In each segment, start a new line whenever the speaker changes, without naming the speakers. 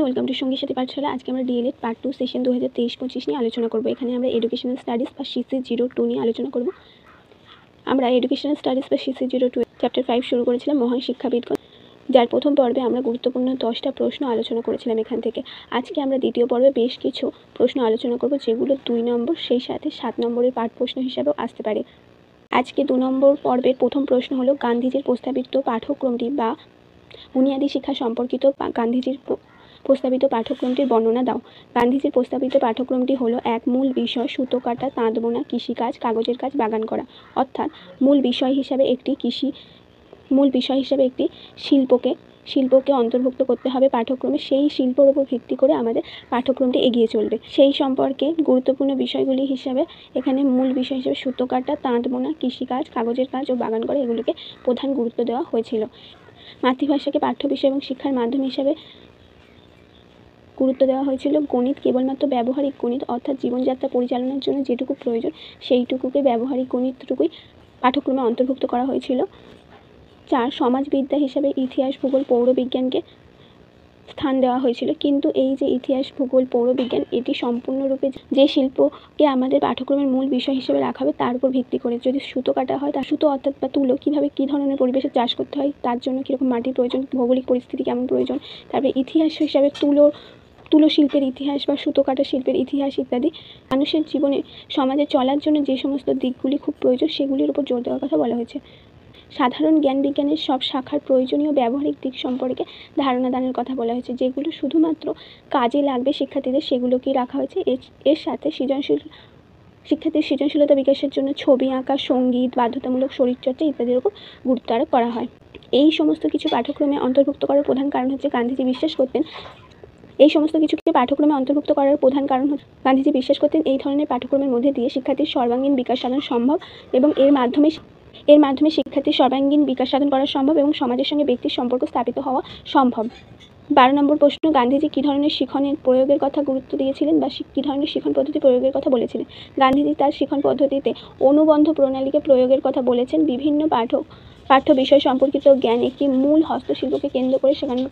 Welcome to সঙ্গীর সাথী পাঠশালা। আজকে আমরা ডিএলএড পার্ট 2 সেশন 2023-25 নিয়ে আলোচনা করব। এখানে আমরা এডুকেশনাল স্টাডিজ বা CC02 নিয়ে আলোচনা করব। আমরা এডুকেশনাল স্টাডিজ বা CC02 চ্যাপ্টার 5 শুরু করেছিলাম মহান শিক্ষাবিদগণ, যার প্রথম পর্বে আমরা গুরুত্বপূর্ণ 10টা প্রশ্ন আলোচনা করেছিলাম এখান থেকে। আজকে আমরা দ্বিতীয় পর্বে বেশ কিছু প্রশ্ন আলোচনা করব, যেগুলো 2 নম্বর সেই সাথে 7 নম্বরের পাঠ প্রশ্ন হিসাবেও আসতে পারে। আজকে 2 নম্বর পর্বের প্রথম প্রশ্ন হলো, গান্ধীজির প্রস্তাবিত পাঠ্যক্রমটি বা বুনিয়াদী শিক্ষা সম্পর্কিত গান্ধীজির প্রস্তাবিত পাঠ্যক্রমটির বর্ণনা দাও। গান্ধীজির প্রস্তাবিত পাঠ্যক্রমটি হলো: এক, মূল বিষয় সুতো কাটা, তাঁত বোনা, কৃষিকাজ, কাগজের কাজ, বাগান করা। অর্থাৎ মূল বিষয় হিসাবে একটি শিল্পকে অন্তর্ভুক্ত করতে হবে পাঠ্যক্রমে। সেই শিল্পর উপর ভিত্তি করে আমাদের পাঠ্যক্রমটি এগিয়ে চলবে। সেই সম্পর্কে গুরুত্বপূর্ণ বিষয়গুলি হিসাবে এখানে মূল বিষয় হিসেবে সুতো কাটা, তাঁত বোনা, কৃষিকাজ, কাগজের কাজ ও বাগান করা এগুলিকে প্রধান গুরুত্ব দেওয়া হয়েছিল। মাতৃভাষাকে পাঠ্য বিষয় এবং শিক্ষার মাধ্যম হিসাবে গুরুত্ব দেওয়া হয়েছিল। গণিত কেবলমাত্র ব্যবহারিক গণিত, অর্থাৎ জীবনযাত্রা পরিচালনার জন্য যেটুকু প্রয়োজন সেইটুকুকে ব্যবহারিক গণিতটুকুই পাঠ্যক্রমে অন্তর্ভুক্ত করা হয়েছিল। 4, সমাজবিদ্যা হিসাবে ইতিহাস, ভূগোল, পৌরবিজ্ঞানকে স্থান দেওয়া হয়েছিল। কিন্তু এই যে ইতিহাস, ভূগোল, পৌরবিজ্ঞান, এটি সম্পূর্ণরূপে যে শিল্পকে আমাদের পাঠ্যক্রমের মূল বিষয় হিসেবে রাখা হবে তার উপর ভিত্তি করে। যদি সুতো কাটা হয়, তার সুতো অর্থাৎ বা তুলো কীভাবে কী ধরনের পরিবেশে চাষ করতে হয়, তার জন্য কীরকম মাটির প্রয়োজন, ভৌগোলিক পরিস্থিতি কেমন প্রয়োজন। তারপরে ইতিহাস হিসাবে তুলো শিল্পের ইতিহাস বা সুতো কাটা শিল্পের ইতিহাস ইত্যাদি। মানুষের জীবনে সমাজে চলার জন্য যে সমস্ত দিকগুলি খুব প্রয়োজন সেগুলির উপর জোর দেওয়ার কথা বলা হয়েছে। সাধারণ জ্ঞান বিজ্ঞানের সব শাখার প্রয়োজনীয় ব্যবহারিক দিক সম্পর্কে ধারণা দানের কথা বলা হয়েছে। যেগুলো শুধুমাত্র কাজে লাগবে শিক্ষার্থীদের সেগুলোকেই রাখা হয়েছে। এর সাথে শিক্ষার্থীর সৃজনশীলতা বিকাশের জন্য ছবি আঁকা, সঙ্গীত, বাধ্যতামূলক শরীরচর্চা ইত্যাদির উপর গুরুত্ব আরোপ করা হয়। এই সমস্ত কিছু পাঠ্যক্রমে অন্তর্ভুক্ত করার প্রধান কারণ হচ্ছে গান্ধীজি বিশ্বাস করতেন এই ধরনের পাঠ্যক্রমের মধ্যে দিয়ে শিক্ষার্থীর সর্বাঙ্গীন বিকাশ সাধন সম্ভব এবং এর মাধ্যমে শিক্ষার্থীর সর্বাঙ্গীন বিকাশ সাধন করা সম্ভব এবং সমাজের সঙ্গে ব্যক্তির সম্পর্ক স্থাপিত হওয়া সম্ভব। 12 নম্বর প্রশ্ন, গান্ধীজি কী ধরনের শিক্ষণের প্রয়োগের কথা গুরুত্ব দিয়েছিলেন বা কী ধরনের শিক্ষণ পদ্ধতি প্রয়োগের কথা বলেছিলেন? গান্ধীজি তার শিক্ষণ পদ্ধতিতে অনুবন্ধ প্রণালীকে প্রয়োগের কথা বলেছেন। বিভিন্ন পাঠ্য বিষয় সম্পর্কিত জ্ঞান একটি মূল হস্তশিল্পকে কেন্দ্র করে শেখানোর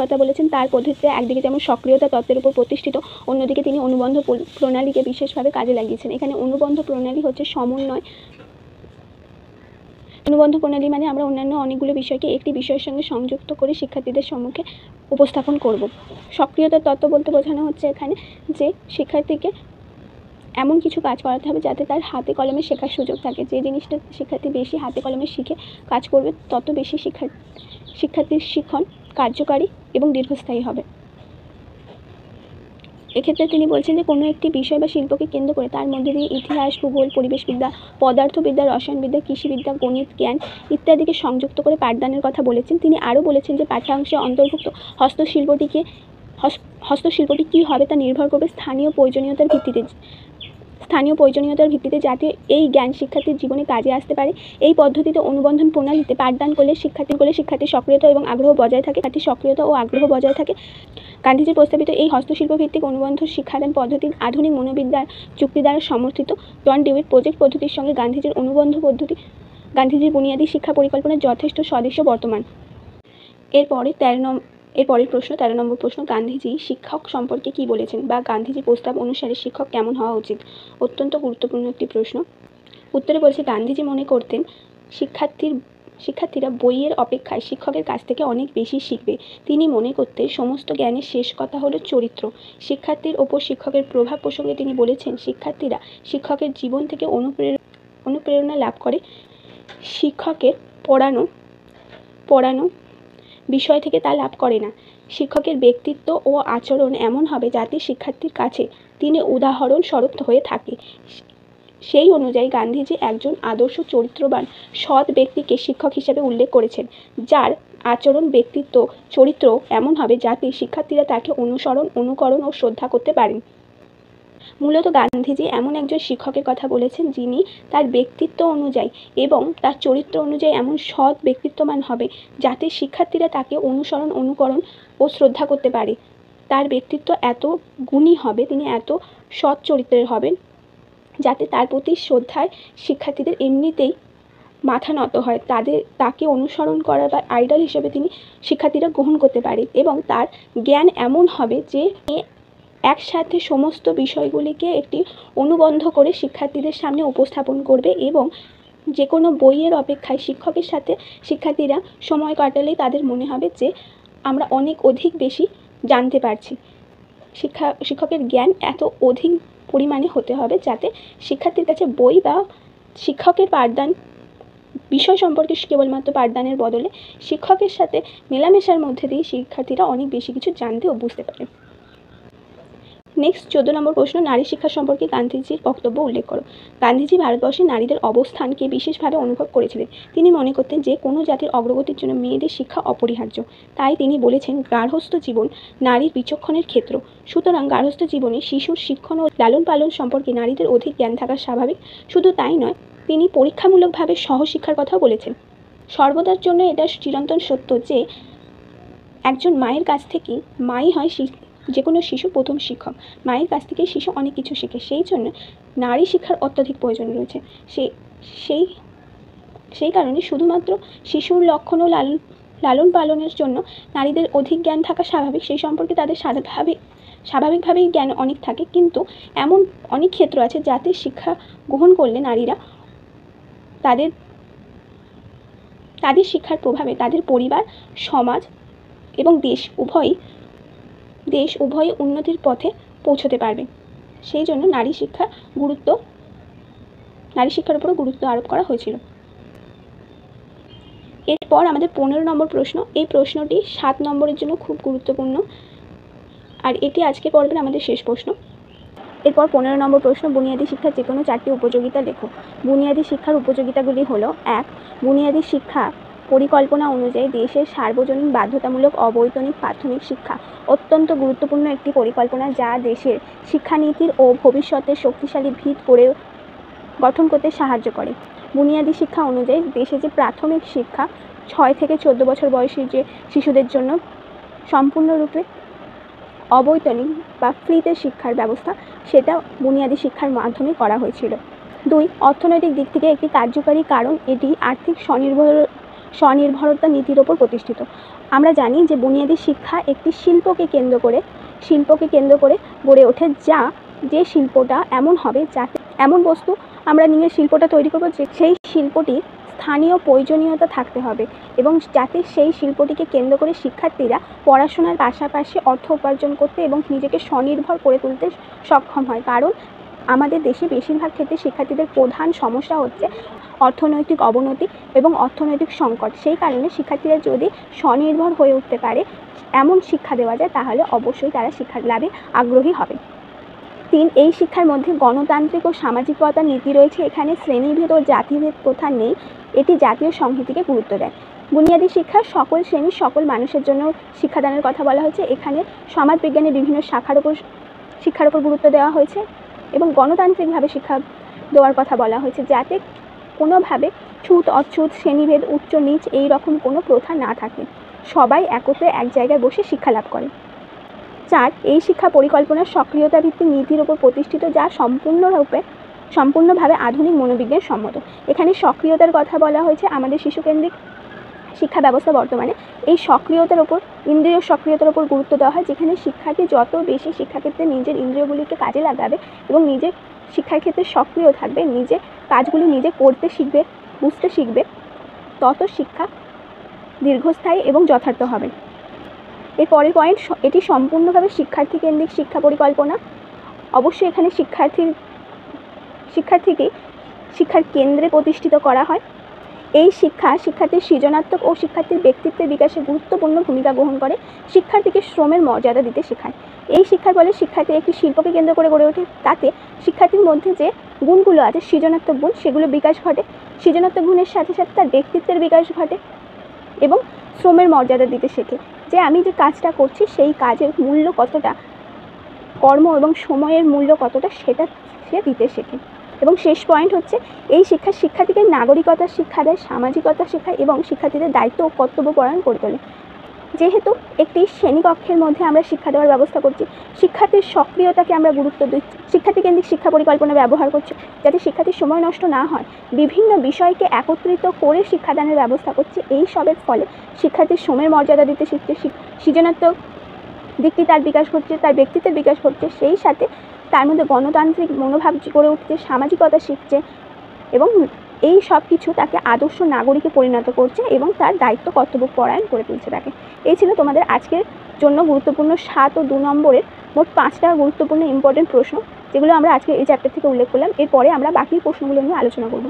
কথা বলেছেন। তার পদ্ধতিতে একদিকে যেমন সক্রিয়তা তত্ত্বের উপর প্রতিষ্ঠিত, অন্যদিকে তিনি অনুবন্ধ প্রণালীকে বিশেষভাবে কাজে লাগিয়েছেন। এখানে অনুবন্ধ প্রণালী হচ্ছে সমন্বয়। অনুবন্ধ প্রণালী মানে আমরা অন্যান্য অনেকগুলো বিষয়কে একটি বিষয়ের সঙ্গে সংযুক্ত করে শিক্ষার্থীদের সম্মুখে উপস্থাপন করব। সক্রিয়তার তত্ত্ব বলতে বোঝানো হচ্ছে এখানে যে শিক্ষার্থীকে এমন কিছু কাজ করাতে হবে যাতে তার হাতে কলমে শেখার সুযোগ থাকে। যে জিনিসটা শিক্ষার্থী বেশি হাতে কলমে শিখে কাজ করবে তত বেশি শিক্ষার্থীর শিক্ষণ কার্যকারী এবং দীর্ঘস্থায়ী হবে। এক্ষেত্রে তিনি বলছেন যে কোনো একটি বিষয় বা শিল্পকে কেন্দ্র করে তার মধ্যে দিয়ে ইতিহাস, ভূগোল, পরিবেশবিদ্যা, পদার্থবিদ্যা, রসায়নবিদ্যা, কৃষিবিদ্যা, গণিত, জ্ঞান ইত্যাদিকে সংযুক্ত করে পাঠদানের কথা বলেছেন। তিনি আরও বলেছেন যে পাঠ্যাংশে অন্তর্ভুক্ত হস্তশিল্পটি কী হবে তা নির্ভর করবে স্থানীয় প্রয়োজনীয়তার ভিত্তিতে যাতে এই জ্ঞান শিক্ষার্থীর জীবনে কাজে আসতে পারে। এই পদ্ধতিতে অনুবন্ধন প্রণালীতে পাঠদান করলে শিক্ষার্থীর সক্রিয়তা ও আগ্রহ বজায় থাকে। গান্ধীজির প্রস্তাবিত এই হস্তশিল্প ভিত্তিক অনুবন্ধ শিক্ষাদান পদ্ধতি আধুনিক মনোবিদ্যার যুক্তি দ্বারা সমর্থিত। জন ডিউইট প্রজেক্ট পদ্ধতির সঙ্গে গান্ধীজির বুনিয়াদী শিক্ষা পরিকল্পনার যথেষ্ট সদৃশ্য বর্তমান। এরপরের প্রশ্ন 13 নম্বর প্রশ্ন, গান্ধীজি শিক্ষক সম্পর্কে কী বলেছেন বা গান্ধীজি প্রস্তাব অনুসারে শিক্ষক কেমন হওয়া উচিত? অত্যন্ত গুরুত্বপূর্ণ একটি প্রশ্ন। উত্তরে বলছে, গান্ধীজি মনে করতেন শিক্ষার্থীরা বইয়ের অপেক্ষায় শিক্ষকের কাছ থেকে অনেক বেশি শিখবে। তিনি মনে করতেন সমস্ত জ্ঞানের শেষ কথা হলো চরিত্র। শিক্ষার্থীর ওপর শিক্ষকের প্রভাব প্রসঙ্গে তিনি বলেছেন, শিক্ষার্থীরা শিক্ষকের জীবন থেকে অনুপ্রেরণা লাভ করে। শিক্ষকের পড়ানো বিষয় থেকে তা লাভ করে না। শিক্ষকের ব্যক্তিত্ব ও আচরণ এমন হবে যাতে শিক্ষার্থীর কাছে তিনি উদাহরণ স্বরূপ হয়ে থাকে। সেই অনুযায়ী গান্ধীজি একজন আদর্শ চরিত্রবান সৎ ব্যক্তিকে শিক্ষক হিসেবে উল্লেখ করেছেন, যার আচরণ, ব্যক্তিত্ব, চরিত্র এমন হবে যাতে শিক্ষার্থীরা তাকে অনুকরণ ও শ্রদ্ধা করতে পারেন। মূলত গান্ধীজি এমন একজন শিক্ষকের কথা বলেছেন যিনি তার ব্যক্তিত্ব অনুযায়ী এবং তার চরিত্র অনুযায়ী এমন সৎ ব্যক্তিত্ববান হবে যাতে শিক্ষার্থীরা তাকে অনুকরণ ও শ্রদ্ধা করতে পারে। তার ব্যক্তিত্ব এত গুণী হবে, তিনি এত সৎ চরিত্রের হবেন যাতে তার প্রতি শ্রদ্ধায় শিক্ষার্থীদের এমনিতেই মাথা নত হয়, তাকে অনুসরণ করা বা আইডল হিসেবে শিক্ষার্থীরা গ্রহণ করতে পারে এবং তার জ্ঞান এমন হবে যে একসাথে সমস্ত বিষয়গুলিকে একটি অনুবন্ধ করে শিক্ষার্থীদের সামনে উপস্থাপন করবে এবং যে কোনো বইয়ের অপেক্ষায় শিক্ষকের সাথে শিক্ষার্থীরা সময় কাটালেই তাদের মনে হবে যে আমরা অনেক অধিক বেশি জানতে পারছি। শিক্ষকের জ্ঞান এত অধিক পরিমাণে হতে হবে যাতে শিক্ষার্থীর কাছে বই বা শিক্ষকের পাঠদান বিষয় সম্পর্কে কেবলমাত্র পাঠদানের বদলে শিক্ষকের সাথে মেলামেশার মধ্যে দিয়ে শিক্ষার্থীরা অনেক বেশি কিছু জানতে ও বুঝতে পারে। নেক্সট 14 নম্বর প্রশ্ন, নারী শিক্ষা সম্পর্কে গান্ধীজির বক্তব্য উল্লেখ করো। গান্ধীজি ভারতবর্ষে নারীদের অবস্থানকে বিশেষভাবে অনুভব করেছিলেন। তিনি মনে করতেন যে কোনো জাতির অগ্রগতির জন্য মেয়েদের শিক্ষা অপরিহার্য। তাই তিনি বলেছেন, গার্হস্থ্য জীবন নারীর বিচক্ষণের ক্ষেত্র। সুতরাং গার্হস্থ্য জীবনে শিশুর শিক্ষণ ও লালন পালন সম্পর্কে নারীদের অধিক জ্ঞান থাকা স্বাভাবিক। শুধু তাই নয়, তিনি পরীক্ষামূলকভাবে সহশিক্ষার কথাও বলেছেন। সর্বদার জন্য এটা চিরন্তন সত্য যে একজন মায়ের কাছ থেকেই মাই হয় যে কোনো শিশুর প্রথম শিক্ষক। মায়ের কাছ থেকে শিশু অনেক কিছু শেখে, সেই জন্য নারী শিক্ষার অত্যধিক প্রয়োজন রয়েছে। সেই কারণে শুধুমাত্র শিশুর লক্ষণ ও লালন পালনের জন্য নারীদের অধিক জ্ঞান থাকা স্বাভাবিক, সেই সম্পর্কে তাদের স্বাভাবিকভাবেই জ্ঞান অনেক থাকে, কিন্তু এমন অনেক ক্ষেত্র আছে যাতে শিক্ষা গ্রহণ করলে নারীরা তাদের শিক্ষার প্রভাবে তাদের পরিবার, সমাজ এবং দেশ উভয়ই উন্নতির পথে পৌঁছতে পারবে। সেই জন্য নারী শিক্ষার উপর গুরুত্ব আরোপ করা হয়েছিল। এরপর আমাদের 15 নম্বর প্রশ্ন। এই প্রশ্নটি 7 নম্বরের জন্য খুব গুরুত্বপূর্ণ, আর এটি আজকে পর্বের আমাদের শেষ প্রশ্ন। এরপর 15 নম্বর প্রশ্ন, বুনিয়াদী শিক্ষার যে কোনো 4টি উপযোগিতা লেখো। বুনিয়াদী শিক্ষার উপযোগিতাগুলি হলো: 1. বুনিয়াদী শিক্ষা পরিকল্পনা অনুযায়ী দেশের সার্বজনীন বাধ্যতামূলক অবৈতনিক প্রাথমিক শিক্ষা অত্যন্ত গুরুত্বপূর্ণ একটি পরিকল্পনা, যা দেশের শিক্ষানীতির ও ভবিষ্যতের শক্তিশালী ভিত গঠন করতে সাহায্য করে। বুনিয়াদী শিক্ষা অনুযায়ী দেশে যে প্রাথমিক শিক্ষা 6 থেকে 14 বছর বয়সী যে শিশুদের জন্য সম্পূর্ণরূপে অবৈতনিক বা ফ্রিতে শিক্ষার ব্যবস্থা, সেটা বুনিয়াদী শিক্ষার মাধ্যমে করা হয়েছিল। 2. অর্থনৈতিক দিক থেকে একটি কার্যকারী কারণ, এটি আর্থিক স্বনির্ভরতা নীতির ওপর প্রতিষ্ঠিত। আমরা জানি যে বুনিয়াদী শিক্ষা একটি শিল্পকে কেন্দ্র করে গড়ে ওঠে, যে শিল্পটা এমন হবে যাতে এমন বস্তু আমরা নিয়ে শিল্পটা তৈরি করব যে সেই শিল্পটির স্থানীয় প্রয়োজনীয়তা থাকতে হবে এবং যাতে সেই শিল্পটিকে কেন্দ্র করে শিক্ষার্থীরা পড়াশোনার পাশাপাশি অর্থ উপার্জন করতে এবং নিজেকে স্বনির্ভর করে তুলতে সক্ষম হয়। কারণ আমাদের দেশে বেশিরভাগ ক্ষেত্রে শিক্ষার্থীদের প্রধান সমস্যা হচ্ছে অর্থনৈতিক অবনতি এবং অর্থনৈতিক সংকট। সেই কারণে শিক্ষার্থীরা যদি স্বনির্ভর হয়ে উঠতে পারে, এমন শিক্ষা দেওয়া যায়, তাহলে অবশ্যই তারা শিক্ষা লাভে আগ্রহী হবে। 3. এই শিক্ষার মধ্যে গণতান্ত্রিক ও সামাজিকতার নীতি রয়েছে। এখানে শ্রেণীভেদ ও জাতিভেদ প্রথা নেই, এটি জাতীয় সংহতিকে গুরুত্ব দেয়। বুনিয়াদী শিক্ষা সকল শ্রেণীর সকল মানুষের জন্য শিক্ষাদানের কথা বলা হয়েছে। এখানে সমাজবিজ্ঞানের বিভিন্ন শিক্ষার উপর গুরুত্ব দেওয়া হয়েছে এবং গণতান্ত্রিকভাবে শিক্ষা দেওয়ার কথা বলা হয়েছে, যাতে কোনোভাবে ছুত অছুত, শ্রেণীভেদ, উচ্চ নিচ এই রকম কোনো প্রথা না থাকে, সবাই একত্রে এক জায়গায় বসে শিক্ষা লাভ করে। 4. এই শিক্ষা পরিকল্পনার সক্রিয়তা ভিত্তিক নীতির উপর প্রতিষ্ঠিত, যা সম্পূর্ণভাবে আধুনিক মনোবিজ্ঞান সম্মত। এখানে সক্রিয়তার কথা বলা হয়েছে। আমাদের শিশুকেন্দ্রিক শিক্ষা ব্যবস্থা বর্তমানে এই ইন্দ্রিয় সক্রিয়তার উপর গুরুত্ব দেওয়া হয়, যেখানে শিক্ষার্থী যত বেশি শিক্ষাক্ষেত্রে নিজের ইন্দ্রিয়গুলিকে কাজে লাগাবে এবং নিজের শিক্ষার ক্ষেত্রে সক্রিয় থাকবে, নিজে কাজগুলি নিজে করতে শিখবে, বুঝতে শিখবে, তত শিক্ষা দীর্ঘস্থায়ী এবং যথার্থ হবে। এর পরের পয়েন্ট, এটি সম্পূর্ণভাবে শিক্ষার্থী কেন্দ্রিক শিক্ষা পরিকল্পনা। অবশ্যই এখানে শিক্ষার্থীকে শিক্ষার কেন্দ্রে প্রতিষ্ঠিত করা হয়। এই শিক্ষার্থীর সৃজনাত্মক ও শিক্ষার্থীর ব্যক্তিত্বের বিকাশে গুরুত্বপূর্ণ ভূমিকা গ্রহণ করে, শিক্ষার্থীকে শ্রমের মর্যাদা দিতে শেখায়। এই শিক্ষার ফলে শিক্ষার্থী একটি শিল্পকে কেন্দ্র করে গড়ে ওঠে, তাতে শিক্ষার্থীর মধ্যে যে গুণগুলো আছে, সৃজনাত্মক গুণ, সেগুলো বিকাশ ঘটে। সৃজনাত্মক গুণের সাথে সাথে তার ব্যক্তিত্বের বিকাশ ঘটে এবং শ্রমের মর্যাদা দিতে শেখে, যে আমি যে কাজটা করছি সেই কাজের মূল্য কতটা, কর্ম এবং সময়ের মূল্য কতটা, সেটা সে দিতে শেখে। এবং শেষ পয়েন্ট হচ্ছে, এই শিক্ষার্থীকে নাগরিকতার শিক্ষা দেয়, সামাজিকতা শেখায় এবং শিক্ষার্থীদের দায়িত্ব ও কর্তব্য পরায়ণ করে তোলে। যেহেতু একটি শ্রেণীকক্ষের মধ্যে আমরা শিক্ষা দেওয়ার ব্যবস্থা করছি, শিক্ষার্থীর সক্রিয়তাকে আমরা গুরুত্ব দিচ্ছি, শিক্ষার্থীকেন্দ্রিক শিক্ষা পরিকল্পনা ব্যবহার করছি যাতে শিক্ষার্থীর সময় নষ্ট না হয়, বিভিন্ন বিষয়কে একত্রিত করে শিক্ষাদানের ব্যবস্থা করছি। এই সবের ফলে শিক্ষার্থীর সময়ের মর্যাদা দিতে শিখছে, সৃজনাত্মক দিকটি তার বিকাশ ঘটছে, তার ব্যক্তিত্বের বিকাশ ঘটছে, সেই সাথে তার মধ্যে গণতান্ত্রিক মনোভাব গড়ে উঠছে, সামাজিকতা শিখছে এবং এই সব কিছু তাকে আদর্শ নাগরিকে পরিণত করছে এবং তার দায়িত্ব কর্তব্য পরায়ণ করে তুলছে তাকে। এই ছিল তোমাদের আজকের জন্য গুরুত্বপূর্ণ 7 ও 2 নম্বরের মোট 5টা গুরুত্বপূর্ণ ইম্পর্টেন্ট প্রশ্ন, যেগুলো আমরা আজকে এই চ্যাপ্টার থেকে উল্লেখ করলাম। এরপরে আমরা বাকি প্রশ্নগুলো নিয়ে আলোচনা করব।